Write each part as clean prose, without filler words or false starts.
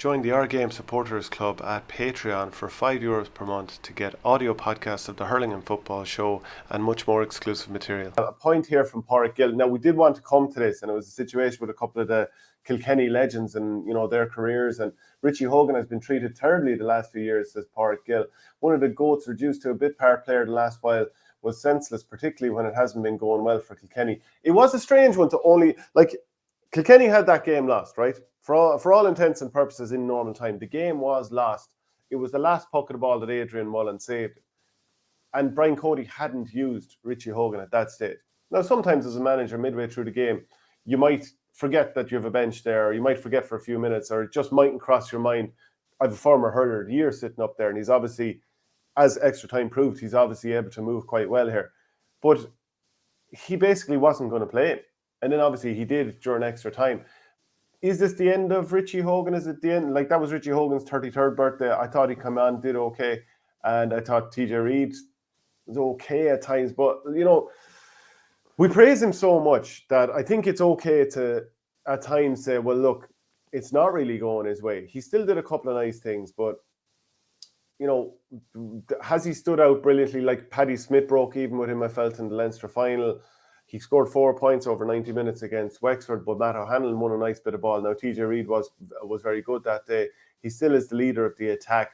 Join the Our Game Supporters Club at Patreon for €5 per month to get audio podcasts of the Hurling and Football Show and much more exclusive material. A point here from Pádraig Gill. Now, we did want to come to this, and it was a situation with a couple of the Kilkenny legends and their careers. And Richie Hogan has been treated terribly the last few years, says Pádraig Gill. One of the GOATs, reduced to a bit part player the last while, was senseless, particularly when it hasn't been going well for Kilkenny. It was a strange one to only Kilkenny had that game lost, right? For all intents and purposes in normal time, the game was lost. It was the last puck of the ball that Adrian Mullen saved. And Brian Cody hadn't used Richie Hogan at that stage. Now, sometimes as a manager, midway through the game, you might forget that you have a bench there, or you might forget for a few minutes, or it just mightn't cross your mind. I have a former hurler of the year sitting up there, and he's obviously, as extra time proved, he's obviously able to move quite well here. But he basically wasn't going to play him. And then obviously he did during extra time. Is this the end of Richie Hogan? Is it the end? That was Richie Hogan's 33rd birthday. I thought he came on, did okay. And I thought TJ Reid was okay at times. But, we praise him so much that I think it's okay to, at times, say, well, look, it's not really going his way. He still did a couple of nice things, but, has he stood out brilliantly? Like Paddy Smith broke even with him, I felt, in the Leinster final. He scored 4 points over 90 minutes against Wexford, but Matt O'Hanlon won a nice bit of ball. Now, TJ Reid was very good that day. He still is the leader of the attack.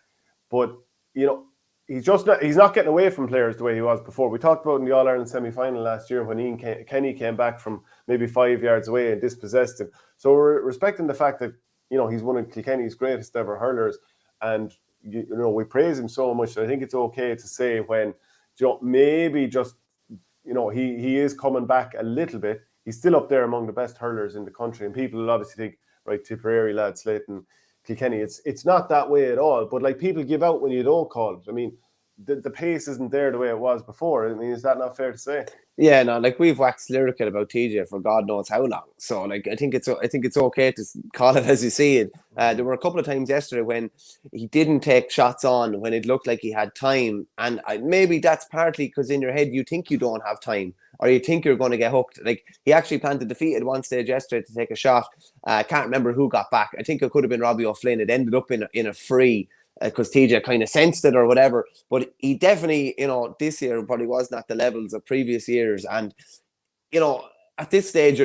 But, he's not getting away from players the way he was before. We talked about in the All-Ireland semi-final last year when Ian Kenny came back from maybe 5 yards away and dispossessed him. So we're respecting the fact that, he's one of Kilkenny's greatest ever hurlers. And, we praise him so much that I think it's okay to say when, maybe just, he is coming back a little bit. He's still up there among the best hurlers in the country. And people will obviously think, right, Tipperary, lad, Slayton, Kilkenny. It's not that way at all. But people give out when you don't call it. I mean, the pace isn't there the way it was before. I mean, is that not fair to say? Yeah, no, we've waxed lyrical about TJ for God knows how long. So I think it's okay to call it as you see it. There were a couple of times yesterday when he didn't take shots on when it looked like he had time, and maybe that's partly because in your head you think you don't have time, or you think you're going to get hooked. He actually planted the feet at one stage yesterday to take a shot. I can't remember who got back. I think it could have been Robbie O'Flynn. It ended up in a free, because TJ kind of sensed it or whatever. But he definitely, this year probably wasn't at the levels of previous years. And, at this stage,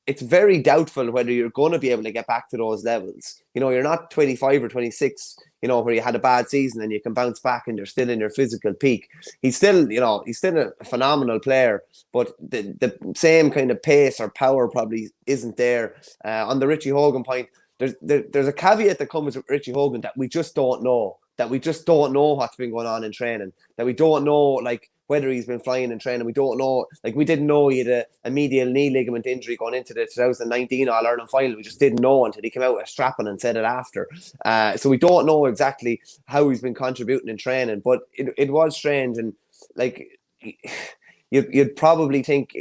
it's very doubtful whether you're going to be able to get back to those levels. You're not 25 or 26, where you had a bad season and you can bounce back and you're still in your physical peak. He's still a phenomenal player, but the same kind of pace or power probably isn't there. On the Richie Hogan point, there's a caveat that comes with Richie Hogan that we just don't know. That we just don't know what's been going on in training. That we don't know, whether he's been flying in training. We don't know. We didn't know he had a medial knee ligament injury going into the 2019 All-Ireland final. We just didn't know until he came out with a strapping and said it after. So we don't know exactly how he's been contributing in training. But it was strange. And, you'd probably think,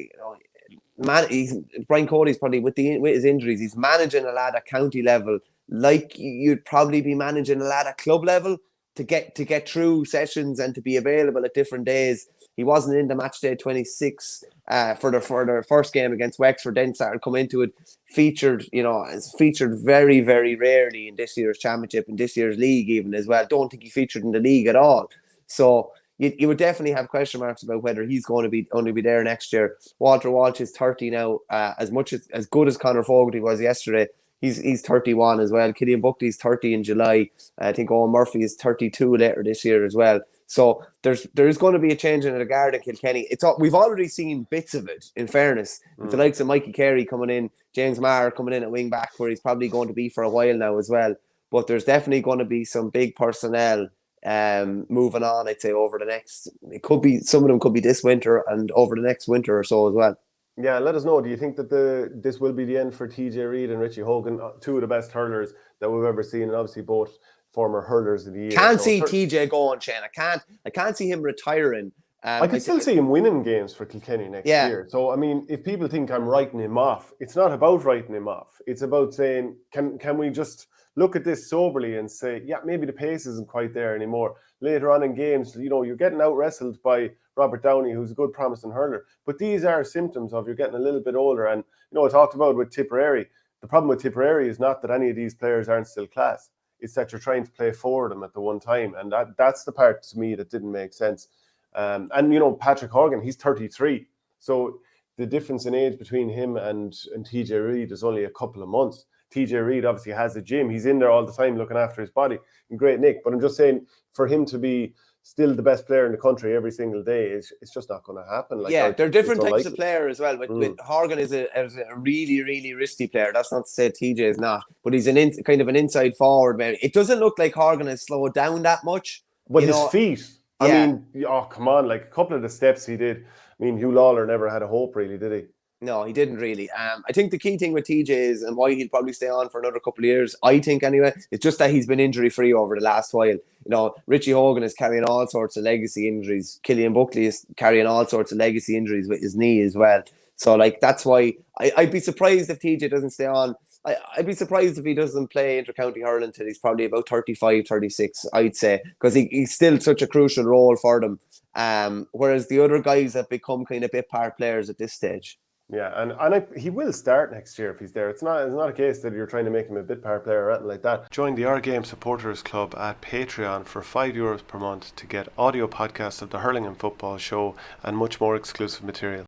Brian Cody's probably with his injuries, he's managing a lad at county level like you'd probably be managing a lad at club level to get through sessions and to be available at different days. He wasn't in the match day 26 for the first game against Wexford, then started coming into it, featured very, very rarely in this year's championship, in this year's league even as well. Don't think he featured in the league at all. So you would definitely have question marks about whether he's going to only be there next year. Walter Walsh is 30 now. As good as Conor Fogarty was yesterday, he's 31 as well. Killian Buckley's 30 in July. I think Owen Murphy is 32 later this year as well. So there's going to be a change in the guard at Kilkenny. We've already seen bits of it, in fairness. With the likes of Mikey Carey coming in, James Maher coming in at wing back, where he's probably going to be for a while now as well. But there's definitely going to be some big personnel moving on, I'd say, over the next, it could be, some of them could be this winter and over the next winter or so as well. Yeah, let us know. Do you think that this will be the end for TJ Reid and Richie Hogan, two of the best hurlers that we've ever seen, and obviously both former hurlers of the year? Can't see TJ going, Shane. I can't see him retiring. I could still see him winning games for Kilkenny next year. So, I mean, if people think I'm writing him off, it's not about writing him off. It's about saying, can we just look at this soberly and say, yeah, maybe the pace isn't quite there anymore. Later on in games, you're getting out-wrestled by Robert Downey, who's a good promising hurler. But these are symptoms of you're getting a little bit older. And, I talked about with Tipperary, the problem with Tipperary is not that any of these players aren't still class. It's that you're trying to play forward him at the one time, and that's the part to me that didn't make sense. And you know, Patrick Hogan, he's 33, so the difference in age between him and TJ Reid is only a couple of months. TJ Reid obviously has a gym; he's in there all the time looking after his body. And great Nick, but I'm just saying, for him to be still the best player in the country every single day, it's just not going to happen. Like, yeah, they're different types of unlikely. player as well. With Horgan is a really, really risky player. That's not to say TJ is not, but he's kind of an inside forward, man. It doesn't look like Horgan has slowed down that much. But his feet, I yeah. mean, oh, come on, like a couple of the steps he did. I mean, Hugh Lawler never had a hope, really, did he? No, he didn't really. I think the key thing with TJ is, and why he'll probably stay on for another couple of years, I think anyway, it's just that he's been injury free over the last while. You know, Richie Hogan is carrying all sorts of legacy injuries. Killian Buckley is carrying all sorts of legacy injuries with his knee as well. So, like, that's why I'd be surprised if TJ doesn't stay on. I'd be surprised if he doesn't play inter-county hurling until he's probably about 35, 36, I'd say, because he's still such a crucial role for them. Whereas the other guys have become kind of bit part players at this stage. Yeah, and he will start next year if he's there. It's not a case that you're trying to make him a bit part player or anything like that. Join the Our Game Supporters Club at Patreon for €5 per month to get audio podcasts of the Hurling and Football Show and much more exclusive material.